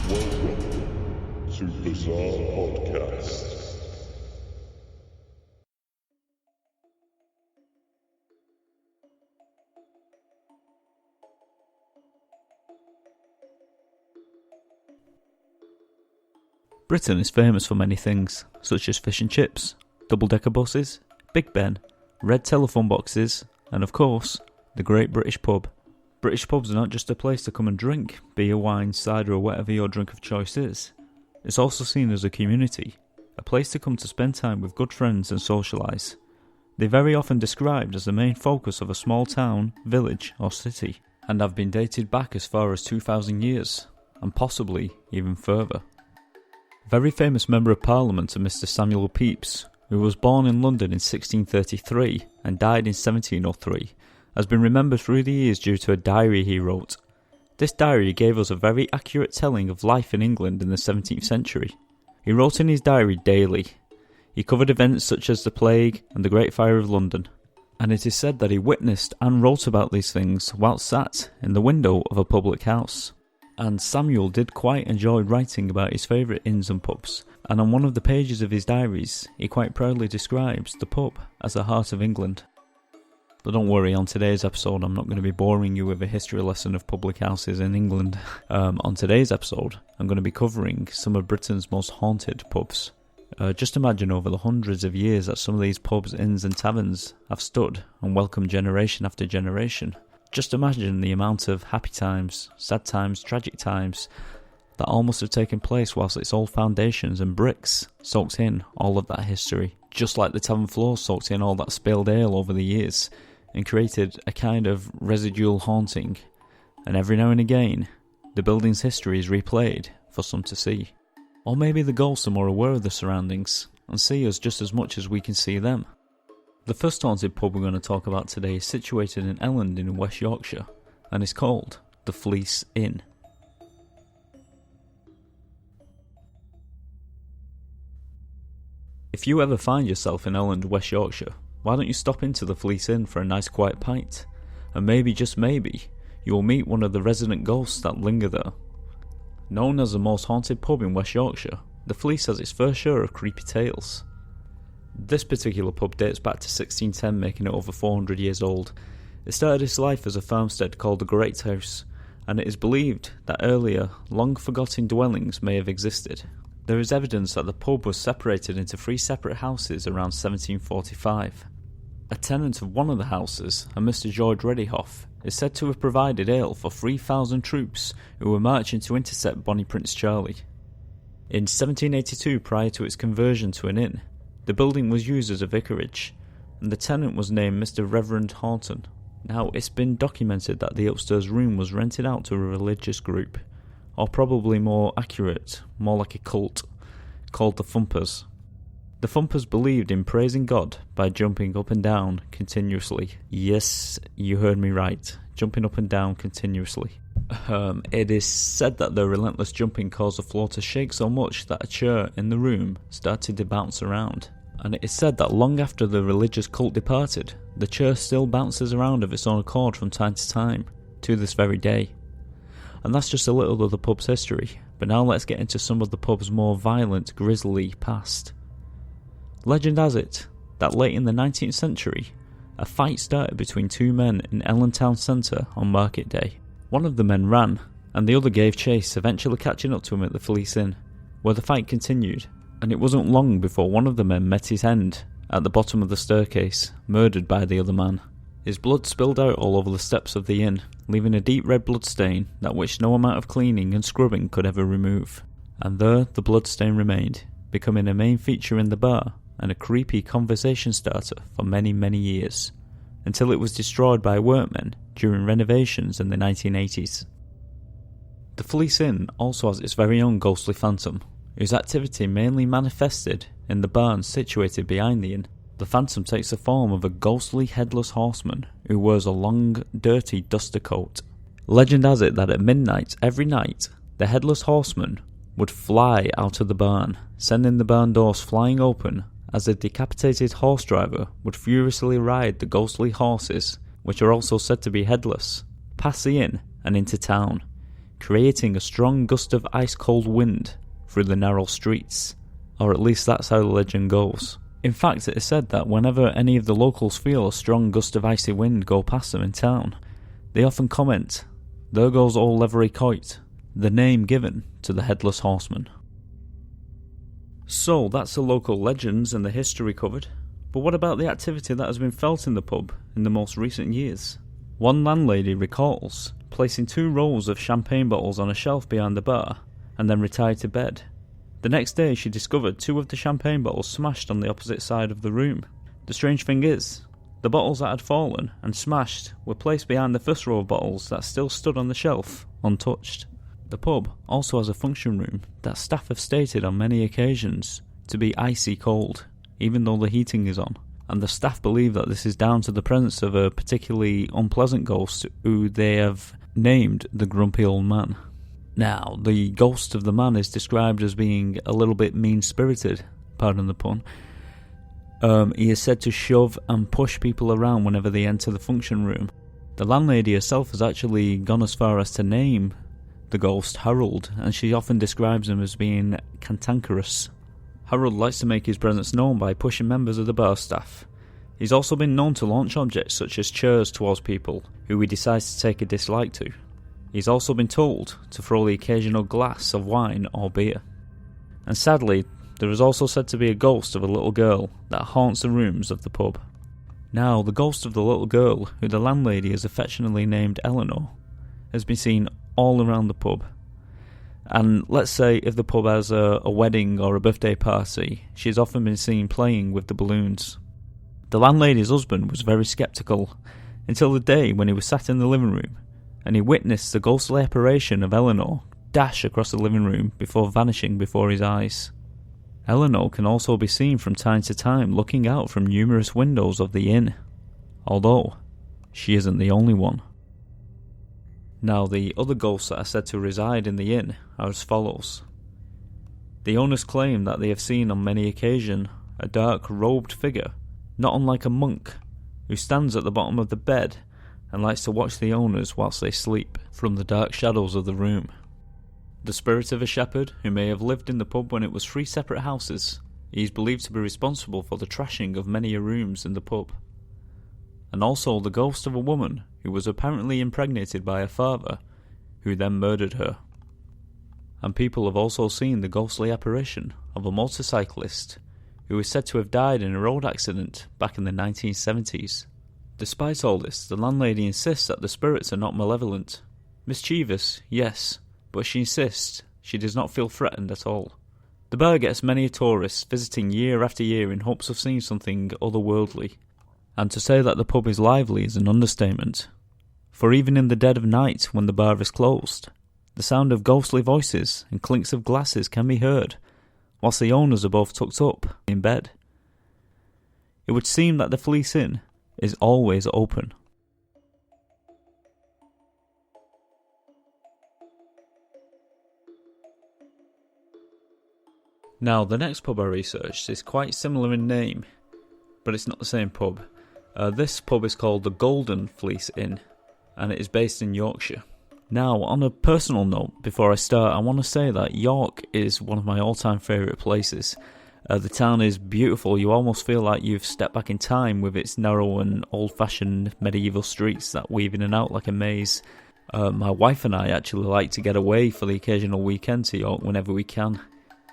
Welcome to Bizarre Podcast. Britain is famous for many things, such as fish and chips, double-decker buses, Big Ben, red telephone boxes, and of course, the Great British Pub. British pubs are not just a place to come and drink beer, wine, cider or whatever your drink of choice is. It's also seen as a community, a place to come to spend time with good friends and socialise. They're very often described as the main focus of a small town, village or city, and have been dated back as far as 2,000 years, and possibly even further. A very famous Member of Parliament, Mr. Samuel Pepys, who was born in London in 1633 and died in 1703, has been remembered through the years due to a diary he wrote. This diary gave us a very accurate telling of life in England in the 17th century. He wrote in his diary daily. He covered events such as the Plague and the Great Fire of London, and it is said that he witnessed and wrote about these things whilst sat in the window of a public house. And Samuel did quite enjoy writing about his favourite inns and pubs, and on one of the pages of his diaries he quite proudly describes the pub as the heart of England. But don't worry, on today's episode I'm not going to be boring you with a history lesson of public houses in England. On today's episode I'm going to be covering some of Britain's most haunted pubs. Just imagine over the hundreds of years that some of these pubs, inns and taverns have stood and welcomed generation after generation. Just imagine the amount of happy times, sad times, tragic times that all must have taken place whilst its old foundations and bricks soaked in all of that history. Just like the tavern floor soaked in all that spilled ale over the years and created a kind of residual haunting, and every now and again the building's history is replayed for some to see. Or maybe the ghosts are more aware of the surroundings and see us just as much as we can see them. The first haunted pub we're going to talk about today is situated in Elland in West Yorkshire and is called the Fleece Inn. If you ever find yourself in Elland, West Yorkshire, why don't you stop into the Fleece Inn for a nice quiet pint, and maybe, just maybe, you will meet one of the resident ghosts that linger there. Known as the most haunted pub in West Yorkshire, the Fleece has its fair share of creepy tales. This particular pub dates back to 1610, making it over 400 years old. It started its life as a farmstead called the Great House, and it is believed that earlier, long-forgotten dwellings may have existed. There is evidence that the pub was separated into 3 separate houses around 1745. A tenant of one of the houses, a Mr. George Reddyhoff, is said to have provided ale for 3,000 troops who were marching to intercept Bonnie Prince Charlie. In 1782, prior to its conversion to an inn, the building was used as a vicarage, and the tenant was named Mr. Reverend Horton. Now, it's been documented that the upstairs room was rented out to a religious group, or probably more accurate, more like a cult, called the Thumpers. The Thumpers believed in praising God by jumping up and down continuously. Yes, you heard me right, jumping up and down continuously. It is said that their relentless jumping caused the floor to shake so much that a chair in the room started to bounce around. And it is said that long after the religious cult departed, the chair still bounces around of its own accord from time to time, to this very day. And that's just a little of the pub's history, but now let's get into some of the pub's more violent, grisly past. Legend has it that late in the 19th century, a fight started between 2 men in Elland Town Centre on Market Day. One of the men ran, and the other gave chase, eventually catching up to him at the Fleece Inn, where the fight continued, and it wasn't long before one of the men met his end at the bottom of the staircase, murdered by the other man. His blood spilled out all over the steps of the inn, leaving a deep red blood stain that which no amount of cleaning and scrubbing could ever remove. And there the blood stain remained, becoming a main feature in the bar and a creepy conversation starter for many, many years, until it was destroyed by workmen during renovations in the 1980s. The Fleece Inn also has its very own ghostly phantom, whose activity mainly manifested in the barn situated behind the inn. The phantom takes the form of a ghostly headless horseman who wears a long, dirty duster coat. Legend has it that at midnight every night, the headless horseman would fly out of the barn, sending the barn doors flying open as the decapitated horse driver would furiously ride the ghostly horses, which are also said to be headless, past the inn and into town, creating a strong gust of ice-cold wind through the narrow streets. Or at least that's how the legend goes. In fact, it is said that whenever any of the locals feel a strong gust of icy wind go past them in town, they often comment, "There goes old Levery Coit," the name given to the Headless Horseman. So that's the local legends and the history covered, but what about the activity that has been felt in the pub in the most recent years? One landlady recalls placing 2 rows of champagne bottles on a shelf behind the bar and then retired to bed. The next day she discovered 2 of the champagne bottles smashed on the opposite side of the room. The strange thing is, the bottles that had fallen and smashed were placed behind the first row of bottles that still stood on the shelf, untouched. The pub also has a function room that staff have stated on many occasions to be icy cold, even though the heating is on, and the staff believe that this is down to the presence of a particularly unpleasant ghost who they have named the Grumpy Old Man. Now, the ghost of the man is described as being a little bit mean-spirited, pardon the pun. He is said to shove and push people around whenever they enter the function room. The landlady herself has actually gone as far as to name the ghost Harold, and she often describes him as being cantankerous. Harold likes to make his presence known by pushing members of the bar staff. He's also been known to launch objects such as chairs towards people who he decides to take a dislike to. He's also been told to throw the occasional glass of wine or beer. And sadly, there is also said to be a ghost of a little girl that haunts the rooms of the pub. Now, the ghost of the little girl, who the landlady has affectionately named Eleanor, has been seen all around the pub. And let's say if the pub has a wedding or a birthday party, she's often been seen playing with the balloons. The landlady's husband was very sceptical until the day when he was sat in the living room and he witnessed the ghostly apparition of Eleanor dash across the living room before vanishing before his eyes. Eleanor can also be seen from time to time looking out from numerous windows of the inn, although she isn't the only one. Now, the other ghosts that are said to reside in the inn are as follows. The owners claim that they have seen on many occasions a dark robed figure, not unlike a monk, who stands at the bottom of the bed and likes to watch the owners whilst they sleep from the dark shadows of the room. The spirit of a shepherd who may have lived in the pub when it was 3 separate houses. He is believed to be responsible for the trashing of many rooms in the pub. And also the ghost of a woman who was apparently impregnated by her father, who then murdered her. And people have also seen the ghostly apparition of a motorcyclist who is said to have died in a road accident back in the 1970s. Despite all this, the landlady insists that the spirits are not malevolent. Mischievous, yes, but she insists she does not feel threatened at all. The bar gets many tourists visiting year after year in hopes of seeing something otherworldly. And to say that the pub is lively is an understatement. For even in the dead of night when the bar is closed, the sound of ghostly voices and clinks of glasses can be heard, whilst the owners are both tucked up in bed. It would seem that the Fleece Inn is always open. Now, the next pub I researched is quite similar in name, but it's not the same pub. This pub is called the Golden Fleece Inn, and it is based in Yorkshire. Now, on a personal note, before I start, I want to say that York is one of my all-time favourite places. The town is beautiful. You almost feel like you've stepped back in time with its narrow and old-fashioned medieval streets that weave in and out like a maze. My wife and I actually like to get away for the occasional weekend to York whenever we can.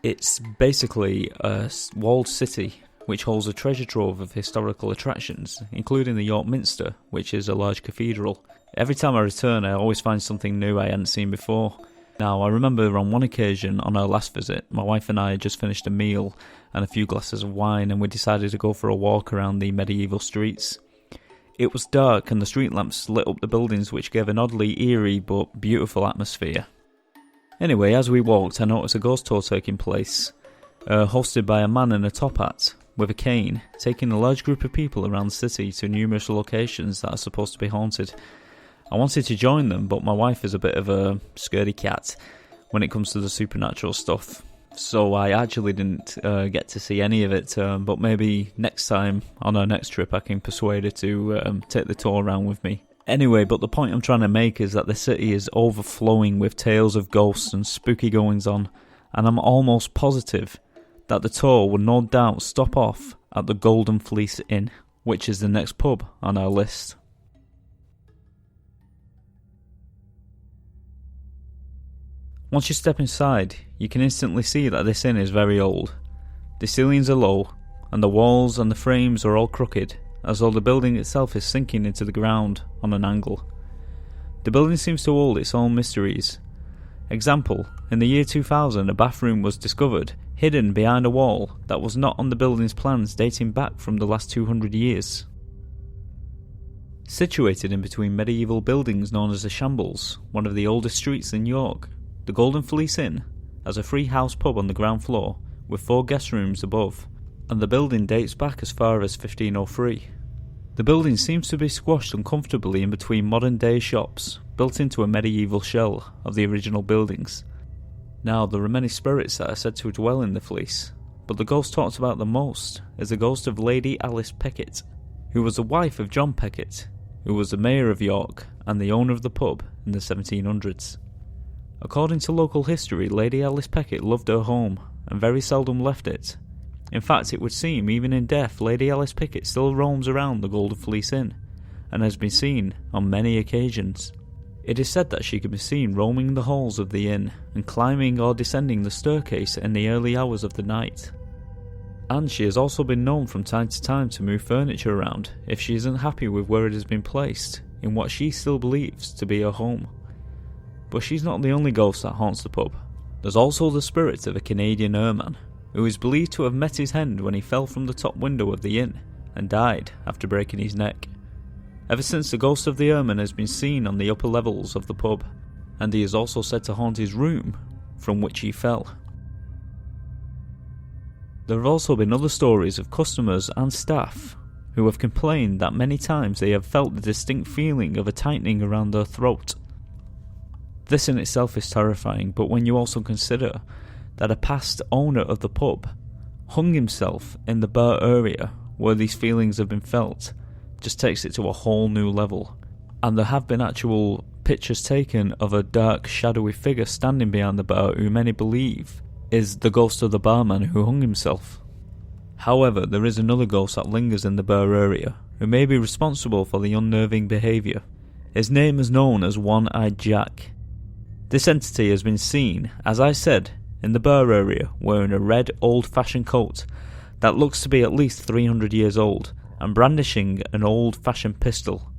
It's basically a walled city which holds a treasure trove of historical attractions, including the York Minster, which is a large cathedral. Every time I return, I always find something new I hadn't seen before. Now, I remember on one occasion, on our last visit, my wife and I had just finished a meal and a few glasses of wine, and we decided to go for a walk around the medieval streets. It was dark, and the street lamps lit up the buildings, which gave an oddly eerie but beautiful atmosphere. Anyway, as we walked, I noticed a ghost tour taking place, hosted by a man in a top hat, with a cane, taking a large group of people around the city to numerous locations that are supposed to be haunted. I wanted to join them, but my wife is a bit of a scaredy cat when it comes to the supernatural stuff, so I actually didn't get to see any of it, but maybe next time, on our next trip, I can persuade her to take the tour around with me. Anyway, but the point I'm trying to make is that the city is overflowing with tales of ghosts and spooky goings on, and I'm almost positive that the tour will no doubt stop off at the Golden Fleece Inn, which is the next pub on our list. Once you step inside, you can instantly see that this inn is very old. The ceilings are low, and the walls and the frames are all crooked, as though the building itself is sinking into the ground on an angle. The building seems to hold its own mysteries. Example, in the year 2000 a bathroom was discovered, hidden behind a wall that was not on the building's plans dating back from the last 200 years. Situated in between medieval buildings known as the Shambles, one of the oldest streets in York, the Golden Fleece Inn has a free house pub on the ground floor with 4 guest rooms above, and the building dates back as far as 1503. The building seems to be squashed uncomfortably in between modern day shops, built into a medieval shell of the original buildings. Now, there are many spirits that are said to dwell in the Fleece, but the ghost talked about the most is the ghost of Lady Alice Peckett, who was the wife of John Peckett, who was the mayor of York and the owner of the pub in the 1700s. According to local history, Lady Alice Peckett loved her home and very seldom left it. In fact, it would seem even in death, Lady Alice Peckett still roams around the Golden Fleece Inn and has been seen on many occasions. It is said that she can be seen roaming the halls of the inn and climbing or descending the staircase in the early hours of the night. And she has also been known from time to time to move furniture around if she isn't happy with where it has been placed in what she still believes to be her home. But she's not the only ghost that haunts the pub. There's also the spirit of a Canadian airman, who is believed to have met his end when he fell from the top window of the inn and died after breaking his neck. Ever since, the ghost of the airman has been seen on the upper levels of the pub, and he is also said to haunt his room from which he fell. There have also been other stories of customers and staff who have complained that many times they have felt the distinct feeling of a tightening around their throat. This in itself is terrifying, but when you also consider that a past owner of the pub hung himself in the bar area where these feelings have been felt, just takes it to a whole new level. And there have been actual pictures taken of a dark, shadowy figure standing behind the bar who many believe is the ghost of the barman who hung himself. However, there is another ghost that lingers in the bar area who may be responsible for the unnerving behaviour. His name is known as One-Eyed Jack. This entity has been seen, as I said, in the bar area wearing a red old-fashioned coat that looks to be at least 300 years old and brandishing an old-fashioned pistol.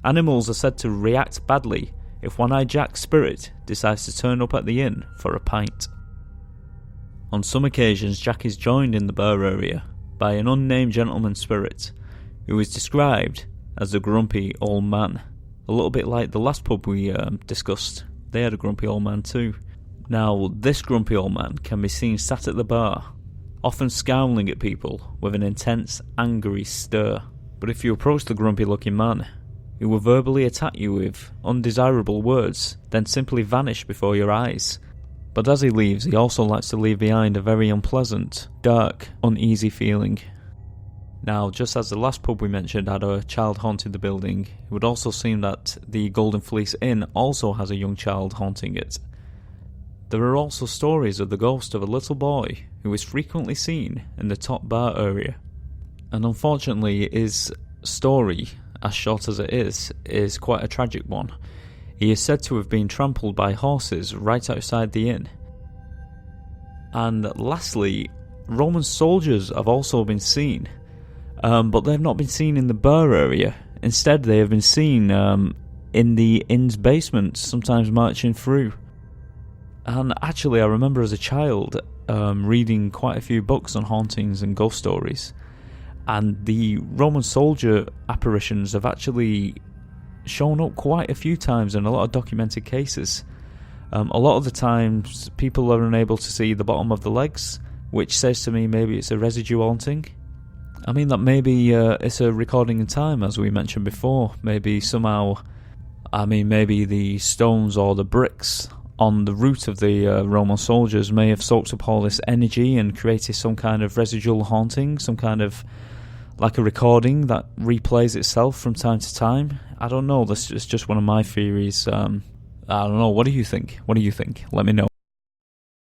Animals are said to react badly if One-Eyed Jack's spirit decides to turn up at the inn for a pint. On some occasions, Jack is joined in the bar area by an unnamed gentleman spirit who is described as a grumpy old man, a little bit like the last pub we discussed. They had a grumpy old man too. Now, this grumpy old man can be seen sat at the bar, often scowling at people with an intense, angry stare. But if you approach the grumpy-looking man, he will verbally attack you with undesirable words, then simply vanish before your eyes. But as he leaves, he also likes to leave behind a very unpleasant, dark, uneasy feeling. Now, just as the last pub we mentioned had a child haunting the building, it would also seem that the Golden Fleece Inn also has a young child haunting it. There are also stories of the ghost of a little boy who is frequently seen in the top bar area. And unfortunately, his story, as short as it is quite a tragic one. He is said to have been trampled by horses right outside the inn. And lastly, Roman soldiers have also been seen, but they've not been seen in the bar area. Instead, they have been seen in the inn's basement, sometimes marching through. And actually, I remember as a child reading quite a few books on hauntings and ghost stories, and the Roman soldier apparitions have actually shown up quite a few times in a lot of documented cases. A lot of the times, people are unable to see the bottom of the legs, which says to me maybe it's a residue haunting. I mean that maybe it's a recording in time, as we mentioned before. Maybe somehow, maybe the stones or the bricks on the route of the Roman soldiers may have soaked up all this energy and created some kind of residual haunting, some kind of like a recording that replays itself from time to time. I don't know, that's just one of my theories. I don't know, what do you think? Let me know.